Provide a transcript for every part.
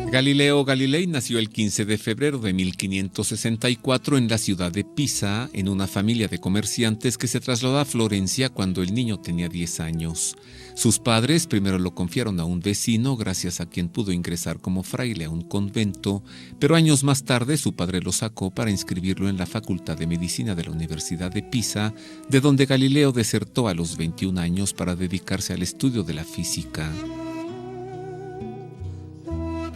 Galileo Galilei nació el 15 de febrero de 1564 en la ciudad de Pisa, en una familia de comerciantes que se trasladó a Florencia cuando el niño tenía 10 años. Sus padres primero lo confiaron a un vecino, gracias a quien pudo ingresar como fraile a un convento, pero años más tarde su padre lo sacó para inscribirlo en la Facultad de Medicina de la Universidad de Pisa, de donde Galileo desertó a los 21 años para dedicarse al estudio de la física.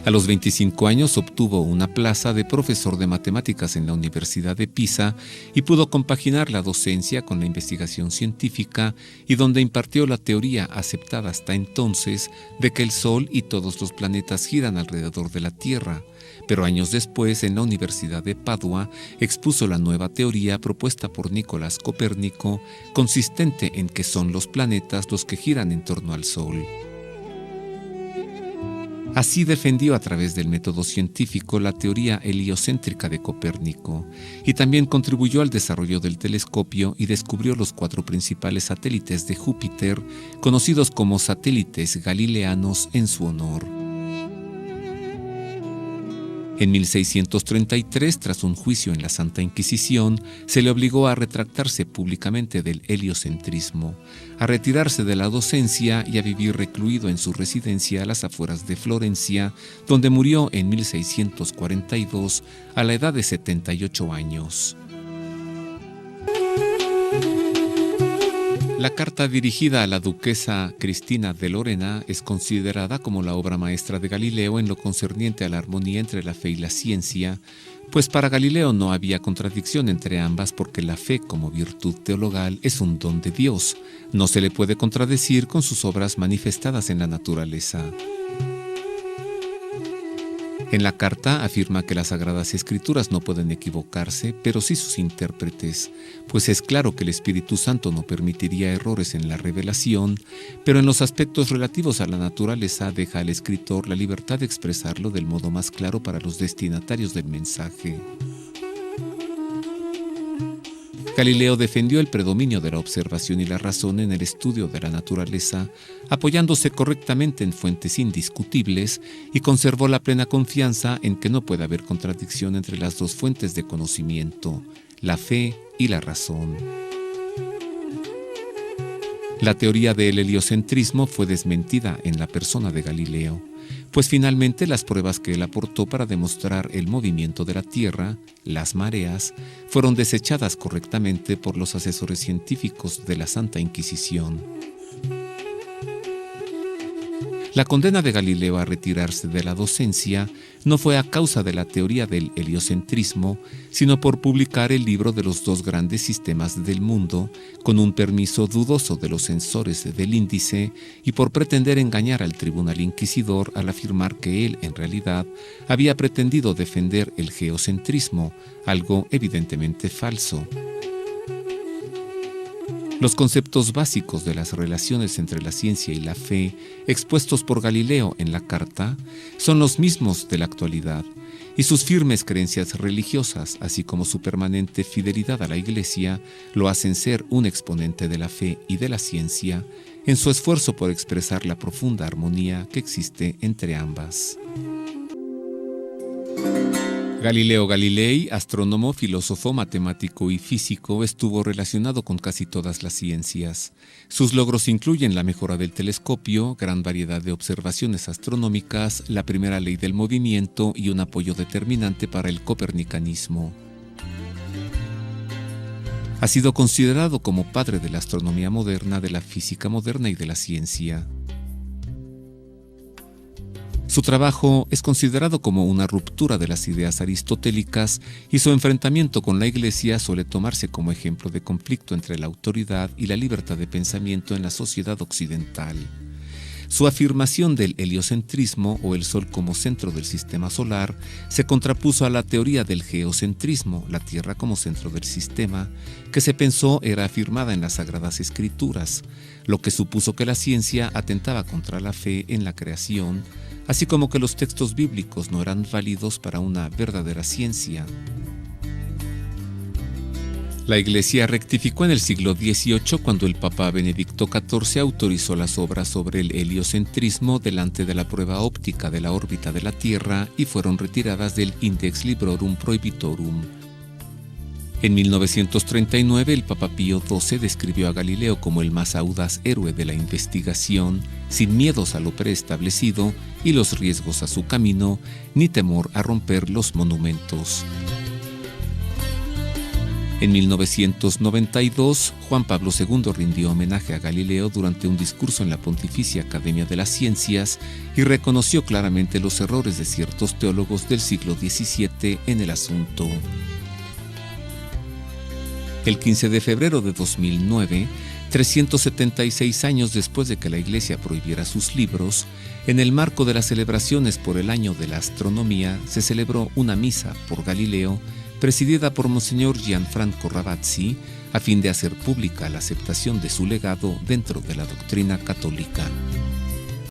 A los 25 años obtuvo una plaza de profesor de matemáticas en la Universidad de Pisa y pudo compaginar la docencia con la investigación científica, y donde impartió la teoría aceptada hasta entonces de que el Sol y todos los planetas giran alrededor de la Tierra. Pero años después, en la Universidad de Padua, expuso la nueva teoría propuesta por Nicolás Copérnico, consistente en que son los planetas los que giran en torno al Sol. Así defendió a través del método científico la teoría heliocéntrica de Copérnico, y también contribuyó al desarrollo del telescopio y descubrió los 4 principales satélites de Júpiter, conocidos como satélites galileanos en su honor. En 1633, tras un juicio en la Santa Inquisición, se le obligó a retractarse públicamente del heliocentrismo, a retirarse de la docencia y a vivir recluido en su residencia a las afueras de Florencia, donde murió en 1642 a la edad de 78 años. La carta dirigida a la duquesa Cristina de Lorena es considerada como la obra maestra de Galileo en lo concerniente a la armonía entre la fe y la ciencia, pues para Galileo no había contradicción entre ambas, porque la fe como virtud teologal es un don de Dios. No se le puede contradecir con sus obras manifestadas en la naturaleza. En la carta afirma que las Sagradas Escrituras no pueden equivocarse, pero sí sus intérpretes, pues es claro que el Espíritu Santo no permitiría errores en la revelación, pero en los aspectos relativos a la naturaleza deja al escritor la libertad de expresarlo del modo más claro para los destinatarios del mensaje. Galileo defendió el predominio de la observación y la razón en el estudio de la naturaleza, apoyándose correctamente en fuentes indiscutibles, y conservó la plena confianza en que no puede haber contradicción entre las dos fuentes de conocimiento, la fe y la razón. La teoría del heliocentrismo fue desmentida en la persona de Galileo, pues finalmente las pruebas que él aportó para demostrar el movimiento de la Tierra, las mareas, fueron desechadas correctamente por los asesores científicos de la Santa Inquisición. La condena de Galileo a retirarse de la docencia no fue a causa de la teoría del heliocentrismo, sino por publicar el libro de los 2 grandes sistemas del mundo, con un permiso dudoso de los censores del índice, y por pretender engañar al tribunal inquisidor al afirmar que él, en realidad, había pretendido defender el geocentrismo, algo evidentemente falso. Los conceptos básicos de las relaciones entre la ciencia y la fe, expuestos por Galileo en la carta, son los mismos de la actualidad, y sus firmes creencias religiosas, así como su permanente fidelidad a la Iglesia, lo hacen ser un exponente de la fe y de la ciencia, en su esfuerzo por expresar la profunda armonía que existe entre ambas. Galileo Galilei, astrónomo, filósofo, matemático y físico, estuvo relacionado con casi todas las ciencias. Sus logros incluyen la mejora del telescopio, gran variedad de observaciones astronómicas, la primera ley del movimiento y un apoyo determinante para el copernicanismo. Ha sido considerado como padre de la astronomía moderna, de la física moderna y de la ciencia. Su trabajo es considerado como una ruptura de las ideas aristotélicas, y su enfrentamiento con la Iglesia suele tomarse como ejemplo de conflicto entre la autoridad y la libertad de pensamiento en la sociedad occidental. Su afirmación del heliocentrismo, o el Sol como centro del sistema solar, se contrapuso a la teoría del geocentrismo, la Tierra como centro del sistema, que se pensó era afirmada en las Sagradas Escrituras, lo que supuso que la ciencia atentaba contra la fe en la creación, así como que los textos bíblicos no eran válidos para una verdadera ciencia. La Iglesia rectificó en el siglo XVIII cuando el Papa Benedicto XIV autorizó las obras sobre el heliocentrismo delante de la prueba óptica de la órbita de la Tierra y fueron retiradas del Index Librorum Prohibitorum. En 1939, el Papa Pío XII describió a Galileo como el más audaz héroe de la investigación, sin miedos a lo preestablecido y los riesgos a su camino, ni temor a romper los monumentos. En 1992, Juan Pablo II rindió homenaje a Galileo durante un discurso en la Pontificia Academia de las Ciencias y reconoció claramente los errores de ciertos teólogos del siglo XVII en el asunto. El 15 de febrero de 2009, 376 años después de que la Iglesia prohibiera sus libros, en el marco de las celebraciones por el Año de la Astronomía, se celebró una misa por Galileo, presidida por Monseñor Gianfranco Ravazzi, a fin de hacer pública la aceptación de su legado dentro de la doctrina católica.